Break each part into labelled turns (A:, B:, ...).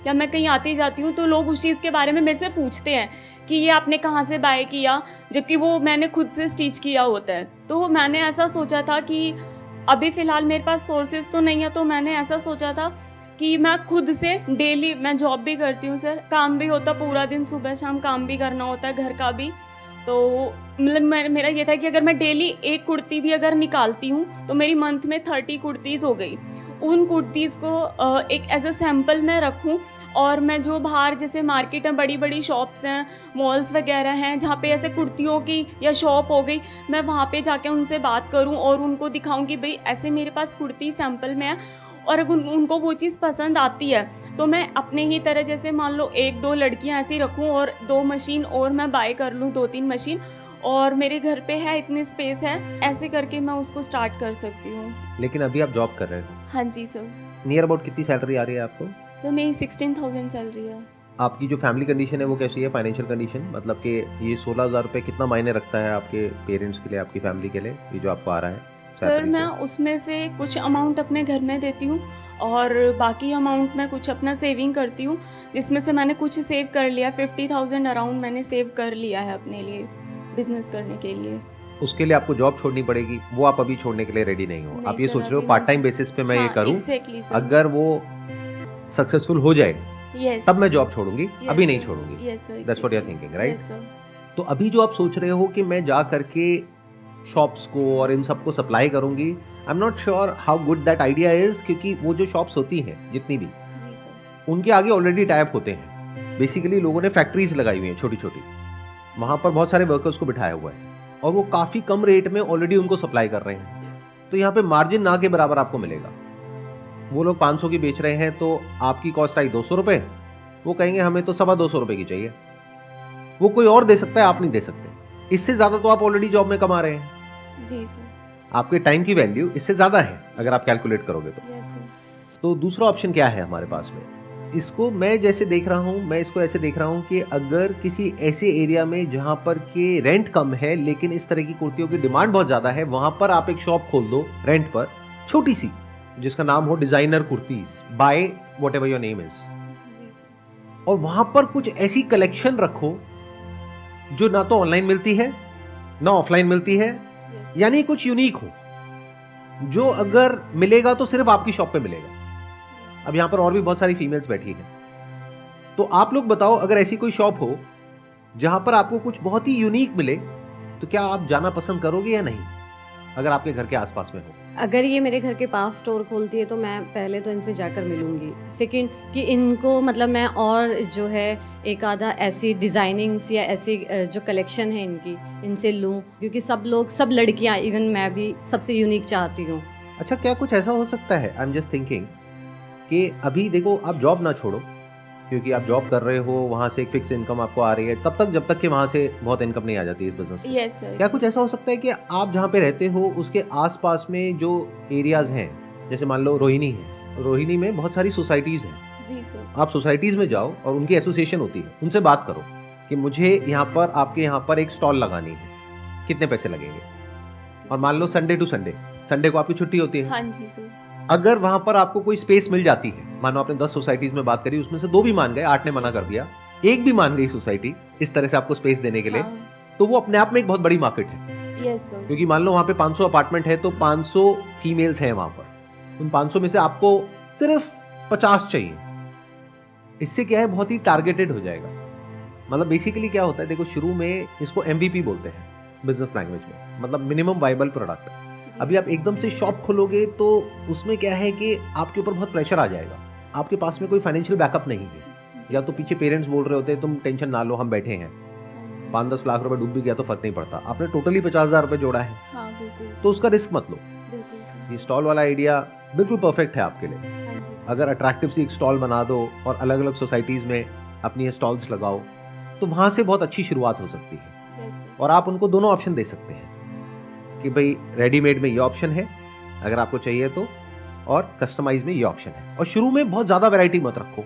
A: या मैं कहीं आती जाती हूँ तो लोग उस चीज़ के बारे में मेरे से पूछते हैं कि ये आपने कहाँ से बाय किया, जबकि वो मैंने खुद से स्टिच किया होता है। तो मैंने ऐसा सोचा था कि अभी फ़िलहाल मेरे पास सोर्सेज़ तो नहीं है, तो मैंने ऐसा सोचा था कि मैं खुद से डेली, मैं जॉब भी करती हूँ सर, काम भी होता पूरा दिन, सुबह शाम काम भी करना होता है, घर का भी। तो मतलब मेरा ये था कि अगर मैं डेली एक कुर्ती भी अगर निकालती हूँ तो मेरी मंथ में 30 कुर्तीज़ हो गई। उन कुर्तीज़ को एक एज़ अ सैंपल मैं रखूँ और मैं जो बाहर जैसे मार्केट में बड़ी-बड़ी शॉप्स हैं, मॉल्स वगैरह हैं, जहाँ पे ऐसे कुर्तियों की या शॉप हो गई, मैं वहाँ पे जाके उनसे बात करूँ और उनको दिखाऊँ कि भई ऐसे मेरे पास कुर्ती सैंपल में है, और अगर उनको वो चीज़ पसंद आती है तो मैं अपने ही तरह जैसे मान लो 1-2 लड़कियाँ ऐसी रखूँ और 2 मशीन और मैं बाय कर लूँ, 2-3 मशीन, और मेरे घर पे है, इतनी स्पेस है, ऐसे करके मैं उसको स्टार्ट कर सकती हूँ।
B: लेकिन अभी आप जॉब कर रहे हो,
A: हाँ जी सर।
B: नियर अबाउट कितनी सैलरी आ रही है आपको?
A: सर मेरी 16,000 सैलरी है।
B: आपकी जो फैमिली कंडीशन है वो कैसी है, फाइनेंशियल कंडीशन? मतलब कि ये 16,000 रुपये कितना मायने रखता है आपके पेरेंट्स के लिए, आपकी फैमिली के लिए, ये जो आपको आ रहा है
A: सर
B: सैलरी
A: मैं
B: से?
A: उसमें से कुछ अमाउंट अपने घर में देती हूँ और बाकी अमाउंट मैं कुछ अपना सेविंग करती हूँ, जिसमें से मैंने कुछ सेव कर लिया, 50,000 अराउंड मैंने सेव कर लिया है अपने लिए, बिज़नेस करने के लिए।
B: उसके लिए आपको जॉब छोड़नी पड़ेगी, वो आप अभी छोड़ने के लिए रेडी नहीं हो।
A: नहीं
B: आप ये
A: सर,
B: सोच रहे हो
A: अभी
B: पार्ट टाइम
A: मुझे,
B: बेसिस पे मैं ये
A: हाँ,
B: करूँ,
A: एग्ज़ैक्टली सर।
B: अगर वो सक्सेसफुल हो जाए
A: यस।
B: तब मैं जॉब छोड़ूंगी, अभी
A: यस
B: नहीं
A: सर।
B: छोड़ूंगी।
A: Yes sir,
B: that's what you are
A: exactly.
B: Thinking, right?
A: Yes sir.
B: तो अभी जो आप सोच रहे हो कि मैं जा करके शॉप्स को और इन सबको सप्लाई करूंगी, I am not sure how good that idea is, क्योंकि वो जो शॉप्स होती हैं जितनी भी,
A: जी सर।
B: उनके आगे ऑलरेडी टाइप होते हैं। बेसिकली लोगों ने फैक्ट्रीज लगाई हुई हैं छोटी छोटी,
A: जी
B: वहां पर
A: सर।
B: बहुत सारे वर्कर्स को बिठाया हुआ है और वो काफी कम रेट में ऑलरेडी उनको सप्लाई कर रहे हैं। तो यहाँ पे मार्जिन ना के बराबर आपको मिलेगा। वो लोग 500 की बेच रहे हैं तो आपकी कॉस्ट आई 200 रुपए, वो कहेंगे हमें तो 250 रुपए की चाहिए। वो कोई और दे सकता है, आप नहीं दे सकते। इससे ज्यादा तो आप ऑलरेडी जॉब में कमा रहे हैं।
A: जी सर।
B: आपके टाइम की वैल्यू इससे ज्यादा है अगर आप कैलकुलेट करोगे तो।
A: Yes sir.
B: तो दूसरा ऑप्शन क्या है हमारे पास में? इसको मैं जैसे देख रहा हूं, मैं इसको ऐसे देख रहा हूं कि अगर किसी ऐसे एरिया में जहां पर के रेंट कम है लेकिन इस तरह की कुर्तियों की डिमांड बहुत ज्यादा है, वहां पर आप एक शॉप खोल दो रेंट पर, छोटी सी, जिसका नाम हो designer kurtis by whatever your name is,
A: जी सर।
B: और वहां पर कुछ ऐसी कलेक्शन रखो जो ना तो ऑनलाइन मिलती है ना ऑफलाइन मिलती है,
A: यस।
B: यानी कुछ यूनिक हो, जो अगर मिलेगा तो सिर्फ आपकी शॉप पे मिलेगा। अब यहां पर और भी बहुत सारी फीमेल्स बैठी हैं, तो आप लोग बताओ, अगर ऐसी कोई शॉप हो जहां पर आपको कुछ बहुत ही यूनिक मिले, तो क्या आप जाना पसंद करोगे या नहीं, अगर आपके घर के आसपास में हो?
C: अगर ये मेरे घर के पास स्टोर खोलती है तो मैं पहले तो इनसे जाकर मिलूंगी। सेकंड कि इनको मतलब मैं और जो है एक आधा ऐसी डिज़ाइनिंग्स या ऐसी जो कलेक्शन है इनकी, इनसे लूं, क्योंकि सब लोग, सब लड़कियां, इवन मैं भी सबसे यूनिक चाहती हूँ।
B: अच्छा, क्या कुछ ऐसा हो सकता है, आई एम जस्ट थिंकिंग, कि अभी देखो आप जॉब ना छोड़ो, क्योंकि आप जॉब कर रहे हो, वहां से एक फिक्स इनकम आपको आ रही है तब तक, जब तक कि वहां से बहुत इनकम नहीं आ जाती इस बिजनेस से।
A: Yes sir.
B: क्या कुछ ऐसा हो सकता है कि आप जहाँ पे रहते हो उसके आसपास में जो एरियाज हैं, जैसे मान लो रोहिणी है, रोहिणी में बहुत सारी सोसाइटीज हैं,
A: जी सर।
B: आप सोसाइटीज में जाओ और उनकी एसोसिएशन होती है, उनसे बात करो कि मुझे यहाँ पर, आपके यहाँ पर एक स्टॉल लगानी है, कितने पैसे लगेंगे? और मान लो संडे टू संडे, संडे को आपकी छुट्टी होती है,
A: हाँ जी सर।
B: अगर वहां पर आपको कोई स्पेस मिल जाती है, मानो आपने 10 सोसाइटीज में बात करी, उसमें से 2 भी मान गए, 8 ने मना कर दिया, एक भी मान गई सोसाइटी इस तरह से आपको स्पेस देने के लिए,
A: हाँ।
B: तो वो अपने आप में एक बहुत बड़ी मार्केट है।
A: Yes sir.
B: क्योंकि मान लो वहां पे 500 अपार्टमेंट है तो 500 फीमेल्स हैं वहां पर, उन 500 में से आपको सिर्फ 50 चाहिए। इससे क्या है, बहुत ही टारगेटेड हो जाएगा। मतलब बेसिकली क्या होता है, देखो शुरू में इसको MVP बोलते हैं बिजनेस लैंग्वेज में, मतलब मिनिमम वाइबल प्रोडक्ट। अभी आप एकदम से शॉप खोलोगे तो उसमें क्या है कि आपके ऊपर बहुत प्रेशर आ जाएगा, आपके पास में कोई फाइनेंशियल बैकअप नहीं है, या तो पीछे पेरेंट्स बोल रहे होते हैं तुम टेंशन ना लो हम बैठे हैं, 5-10 लाख रुपए डूब भी गया तो फर्क नहीं पड़ता, आपने टोटली 50,000 रुपए जोड़ा है,
A: हाँ बिल्कुल
B: तो उसका रिस्क मत लो।
A: बिल्कुल सर।
B: ये स्टॉल वाला आइडिया बिल्कुल परफेक्ट है आपके लिए।
A: हाँ जी सर।
B: अगर अट्रैक्टिव सी एक स्टॉल बना दो और अलग अलग सोसाइटीज में अपनी स्टॉल्स लगाओ, तो वहां से बहुत अच्छी शुरुआत हो सकती है।
A: Yes sir.
B: और आप उनको दोनों ऑप्शन दे सकते हैं कि भाई रेडीमेड में ये ऑप्शन है अगर आपको चाहिए तो, और कस्टमाइज में ये ऑप्शन है। और शुरू में बहुत ज्यादा वैरायटी मत रखो,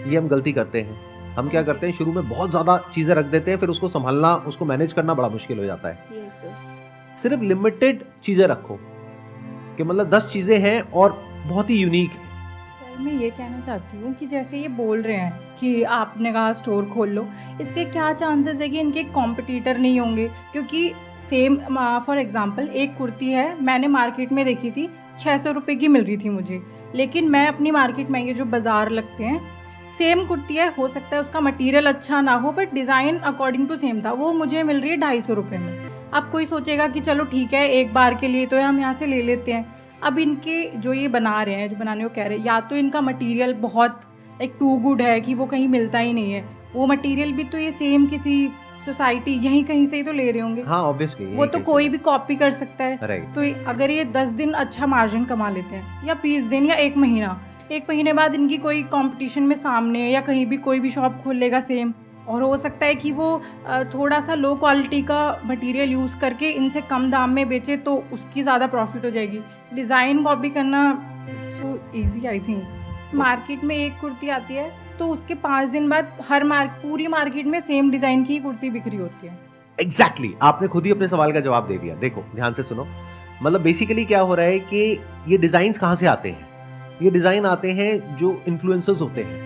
B: ये हम गलती करते हैं। हम क्या करते हैं, शुरू में बहुत ज्यादा चीजें रख देते हैं, फिर उसको संभालना, उसको मैनेज करना बड़ा मुश्किल हो जाता है।
A: Yes sir.
B: सिर्फ लिमिटेड चीजें रखो कि मतलब 10 चीजें हैं और बहुत ही यूनिक है,
D: मैं ये कहना चाहती हूँ कि जैसे ये बोल रहे हैं कि आपने कहा स्टोर खोल लो, इसके क्या चांसेस है कि इनके कॉम्पिटिटर नहीं होंगे? क्योंकि सेम फॉर एग्जांपल एक कुर्ती है, मैंने मार्केट में देखी थी 600 रुपये की मिल रही थी मुझे, लेकिन मैं अपनी मार्केट में ये जो बाज़ार लगते हैं, सेम कुर्ती है, हो सकता है उसका मटेरियल अच्छा ना हो but design according to same था, वो मुझे मिल रही है 250 रुपये में। अब कोई सोचेगा कि चलो ठीक है, एक बार के लिए तो हम यहाँ से ले लेते हैं। अब इनके जो ये बना रहे हैं, जो बनाने को कह रहे हैं, या तो इनका मटेरियल बहुत एक टू गुड है कि वो कहीं मिलता ही नहीं है, वो मटेरियल भी तो ये सेम किसी सोसाइटी यहीं कहीं से ही तो ले रहे होंगे।
B: हाँ ऑब्वियसली,
D: वो तो कोई भी कॉपी कर सकता है।
B: राइट।
D: तो अगर ये 10 दिन अच्छा मार्जिन कमा लेते हैं या 20 दिन या 1 महीना, 1 महीने बाद इनकी कोई कंपटीशन में सामने या कहीं भी कोई भी शॉप खोल लेगा सेम, और हो सकता है कि वो थोड़ा सा लो क्वालिटी का मटेरियल यूज़ करके इनसे कम दाम में बेचे तो उसकी ज़्यादा प्रॉफिट हो जाएगी। डिज़ाइन कॉपी करना so easy I think. Market में एक कुर्ती आती है तो उसके 5 दिन बाद पूरी मार्केट में सेम डिज़ाइन की कुर्ती बिक रही होती है।
B: एग्जैक्टली, आपने खुद ही अपने सवाल का जवाब दे दिया। देखो ध्यान से सुनो, मतलब बेसिकली क्या हो रहा है कि ये डिजाइन्स कहाँ से आते हैं? ये डिजाइन आते हैं जो इन्फ्लुएंसर्स होते हैं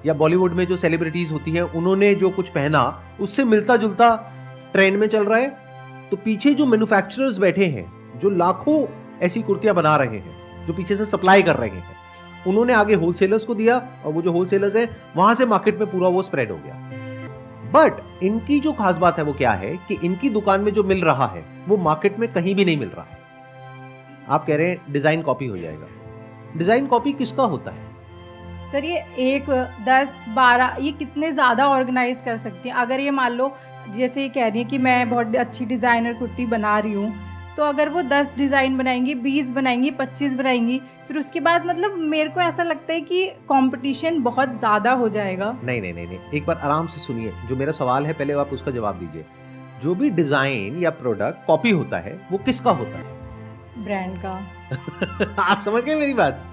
B: या बॉलीवुड में जो सेलिब्रिटीज होती हैं, उन्होंने जो कुछ पहना उससे मिलता जुलता ट्रेंड में चल रहा है। तो पीछे जो मैन्युफैक्चरर्स बैठे हैं, जो लाखों ऐसी कुर्तियां बना रहे हैं, जो पीछे से सप्लाई कर रहे हैं, उन्होंने आगे होलसेलर्स को दिया और वो जो होलसेलर्स है वहां से मार्केट में पूरा वो स्प्रेड हो गया। बट इनकी जो खास बात है वो क्या है कि इनकी दुकान में जो मिल रहा है वो मार्केट में कहीं भी नहीं मिल रहा है। आप कह रहे हैं डिजाइन कॉपी हो जाएगा। डिजाइन कॉपी किसका होता है?
D: सर ये 1, 10, 12 ये कितने ज़्यादा ऑर्गेनाइज कर सकती हैं? अगर ये मान लो जैसे ये कह रही है कि मैं बहुत अच्छी डिज़ाइनर कुर्ती बना रही हूँ, तो अगर वो 10 डिज़ाइन बनाएंगी, 20 बनाएंगी, 25 बनाएंगी, फिर उसके बाद मतलब मेरे को ऐसा लगता है कि कंपटीशन बहुत ज़्यादा हो जाएगा।
B: नहीं, एक बार आराम से सुनिए। जो मेरा सवाल है पहले आप उसका जवाब दीजिए। जो भी डिजाइन या प्रोडक्ट कॉपी होता है वो किसका होता है?
D: ब्रांड का।
B: आप समझ गए मेरी बात?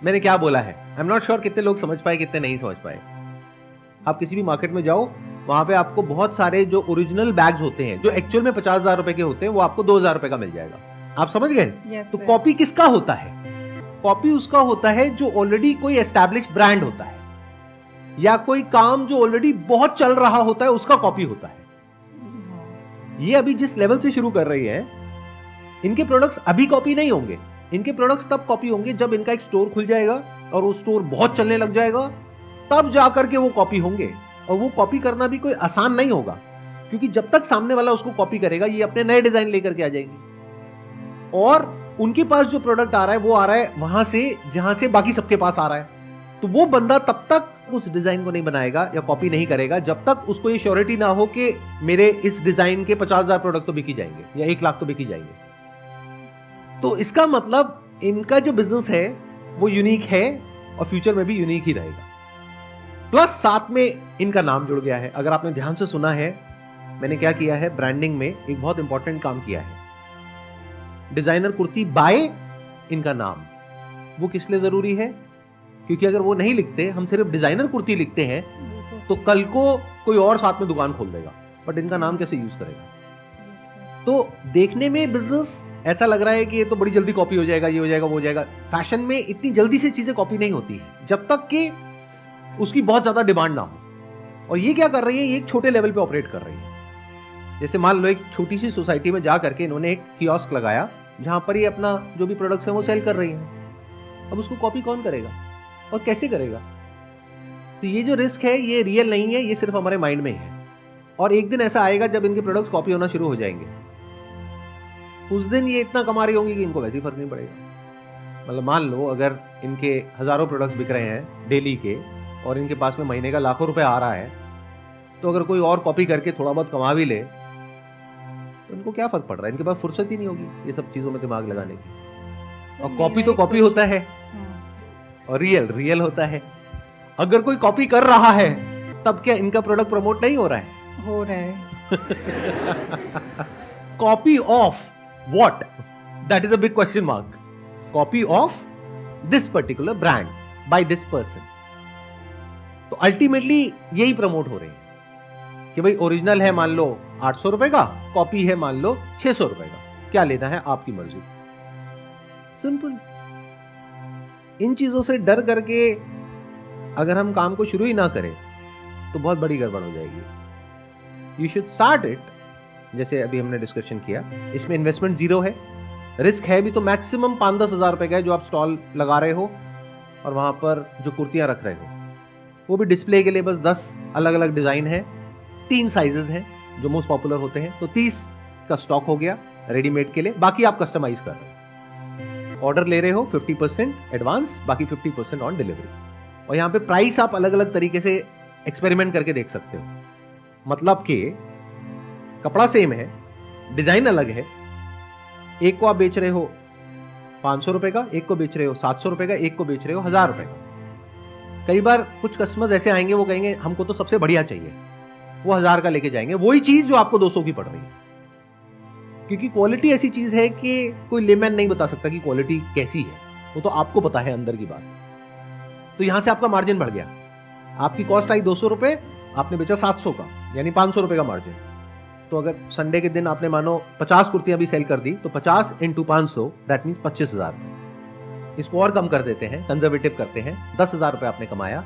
B: मैंने क्या बोला है? आई एम नॉट श्योर कितने लोग समझ पाए, कितने नहीं समझ पाए। आप किसी भी मार्केट में जाओ, वहां पे आपको बहुत सारे जो ओरिजिनल बैग्स होते हैं, जो एक्चुअल में 50,000 रुपए के होते हैं, वो आपको 2,000 रुपए का मिल जाएगा। आप समझ गए?
D: Yes,
B: तो
D: sir.
B: कॉपी किसका होता है? कॉपी उसका होता है जो ऑलरेडी कोई एस्टैब्लिश ब्रांड होता है, या कोई काम जो ऑलरेडी बहुत चल रहा होता है उसका कॉपी होता है। ये अभी जिस लेवल से शुरू कर रही है, इनके प्रोडक्ट्स अभी कॉपी नहीं होंगे। इनके प्रोडक्ट्स तब कॉपी होंगे जब इनका एक स्टोर खुल जाएगा और वो स्टोर बहुत चलने लग जाएगा, तब जाकर के वो कॉपी होंगे। और वो कॉपी करना भी कोई आसान नहीं होगा, क्योंकि जब तक सामने वाला उसको कॉपी करेगा, ये अपने नए डिजाइन लेकर के आ जाएंगे। और उनके पास जो प्रोडक्ट आ रहा है वो आ रहा है वहां से जहां से बाकी सबके पास आ रहा है। तो वो बंदा तब तक उस डिजाइन को नहीं बनाएगा या कॉपी नहीं करेगा जब तक उसको ये श्योरिटी ना हो कि मेरे इस डिजाइन के 50,000 प्रोडक्ट तो बिकी जाएंगे या 1 लाख तो बिकी जाएंगे। तो इसका मतलब इनका जो बिजनेस है वो यूनिक है और फ्यूचर में भी यूनिक ही रहेगा। प्लस साथ में इनका नाम जुड़ गया है। अगर आपने ध्यान से सुना है, मैंने क्या किया है, ब्रांडिंग में एक बहुत इंपॉर्टेंट काम किया है। डिजाइनर कुर्ती बाय इनका नाम, वो किस लिए जरूरी है? क्योंकि अगर वो नहीं लिखते, हम सिर्फ डिजाइनर कुर्ती लिखते हैं, तो कल को कोई और साथ में दुकान खोल देगा, बट इनका नाम कैसे यूज करेगा? तो देखने में बिजनेस ऐसा लग रहा है कि ये तो बड़ी जल्दी कॉपी हो जाएगा, ये हो जाएगा, वो हो जाएगा। फैशन में इतनी जल्दी से चीजें कॉपी नहीं होती है जब तक कि उसकी बहुत ज्यादा डिमांड ना हो। और ये क्या कर रही है, ये एक छोटे लेवल पे ऑपरेट कर रही है। जैसे मान लो एक छोटी सी सोसाइटी में जा करके इन्होंने एक कियोस्क लगाया जहां पर ये अपना जो भी प्रोडक्ट्स है वो सेल कर रही है। अब उसको कॉपी कौन करेगा और कैसे करेगा? तो ये जो रिस्क है ये रियल नहीं है, ये सिर्फ हमारे माइंड में ही है। और एक दिन ऐसा आएगा जब इनके प्रोडक्ट्स कॉपी होना शुरू हो जाएंगे। उस दिन ये इतना कमा रही होंगी कि इनको वैसे ही फर्क नहीं पड़ेगा। मतलब मान लो अगर इनके हजारों प्रोडक्ट्स बिक रहे हैं डेली के और इनके पास में महीने का लाखों रुपए आ रहा है, तो अगर कोई और कॉपी करके थोड़ा बहुत कमा भी ले तो इनको क्या फर्क पड़ रहा है? इनके पास फुर्सत ही नहीं होगी ये सब चीजों में दिमाग लगाने की। और कॉपी तो कॉपी होता है और रियल होता है। अगर कोई कॉपी कर रहा है तब क्या इनका प्रोडक्ट प्रमोट नहीं हो रहा है?
D: हो रहा है।
B: Copy of what? That is a big question mark. Copy of this particular brand by this person. तो अल्टीमेटली यही प्रमोट हो रहे हैं कि भाई ओरिजिनल है मान लो 800 रुपए का, कॉपी है मान लो 600 रुपए का, क्या लेना है आपकी मर्जी। सिंपल। इन चीज़ों से डर करके अगर हम काम को शुरू ही ना करें तो बहुत बड़ी गड़बड़ हो जाएगी। यू शुड स्टार्ट इट, जैसे अभी हमने डिस्कशन किया, इसमें इन्वेस्टमेंट जीरो है, रिस्क है भी तो मैक्सिमम 5-10 हज़ार रुपए का है जो आप स्टॉल लगा रहे हो और वहाँ पर जो कुर्तियाँ रख रहे हो वो भी डिस्प्ले के लिए बस 10 अलग अलग डिज़ाइन है, 3 साइजेस हैं जो मोस्ट पॉपुलर होते हैं, तो 30 का स्टॉक हो गया रेडीमेड के लिए, बाकी आप कस्टमाइज कर रहे हो। ऑर्डर ले रहे हो 50% एडवांस, बाकी 50% ऑन डिलीवरी। और यहाँ पे प्राइस आप अलग अलग तरीके से एक्सपेरिमेंट करके देख सकते हो, मतलब कि कपड़ा सेम है, डिजाइन अलग है, एक को आप बेच रहे हो 500 रुपए का, एक को बेच रहे हो 700 रुपए का, एक को बेच रहे हो 1000 रुपए का। कई बार कुछ कस्टमर्स ऐसे आएंगे, वो कहेंगे हमको तो सबसे बढ़िया चाहिए, वो 1000 का लेके जाएंगे, वही चीज जो आपको 200 की पड़ रही है। क्योंकि क्वालिटी ऐसी चीज है कि कोई लेमैन नहीं बता सकता कि क्वालिटी कैसी है, वो तो आपको पता है अंदर की बात। तो यहां से आपका मार्जिन बढ़ गया, आपकी कॉस्ट आई 200 रुपए, आपने बेचा 700 का, यानी 500 रुपए का मार्जिन। तो अगर संडे के दिन आपने मानो 50 कुर्तियां भी सेल कर दी तो 50 × 500 दैट मीन्स 25,000। इसको और कम कर देते हैं, कंजर्वेटिव करते हैं, 10,000 रुपए आपने कमाया।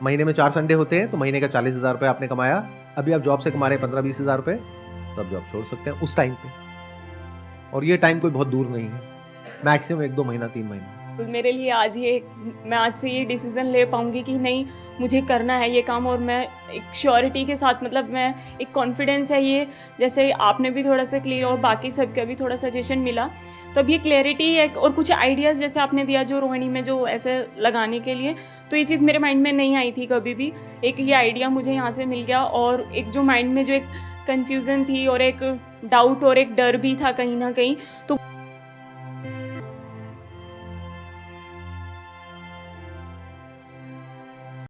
B: महीने में 4 संडे होते हैं तो महीने का 40,000 रुपए आपने कमाया। अभी आप जॉब से कमा रहे 15-20 हज़ार रुपए, तो आप जॉब छोड़ सकते हैं उस टाइम पे, और ये टाइम कोई बहुत दूर नहीं है, मैक्सिमम 1-2 महीना 3 महीना।
A: तो मेरे लिए आज ये, मैं आज से ये डिसीज़न ले पाऊँगी कि नहीं मुझे करना है ये काम, और मैं एक श्योरिटी के साथ, मतलब मैं एक कॉन्फिडेंस है ये, जैसे आपने भी थोड़ा सा क्लियर और बाकी सबका भी थोड़ा सजेशन मिला, तो अब ये क्लैरिटी है। और कुछ आइडियाज़ जैसे आपने दिया जो रोहिणी में जो ऐसे लगाने के लिए, तो ये चीज़ मेरे माइंड में नहीं आई थी कभी भी, एक ये आइडिया मुझे यहाँ से मिल गया। और एक जो माइंड में जो एक कन्फ्यूज़न थी और एक डाउट और एक डर भी था कहीं ना कहीं, तो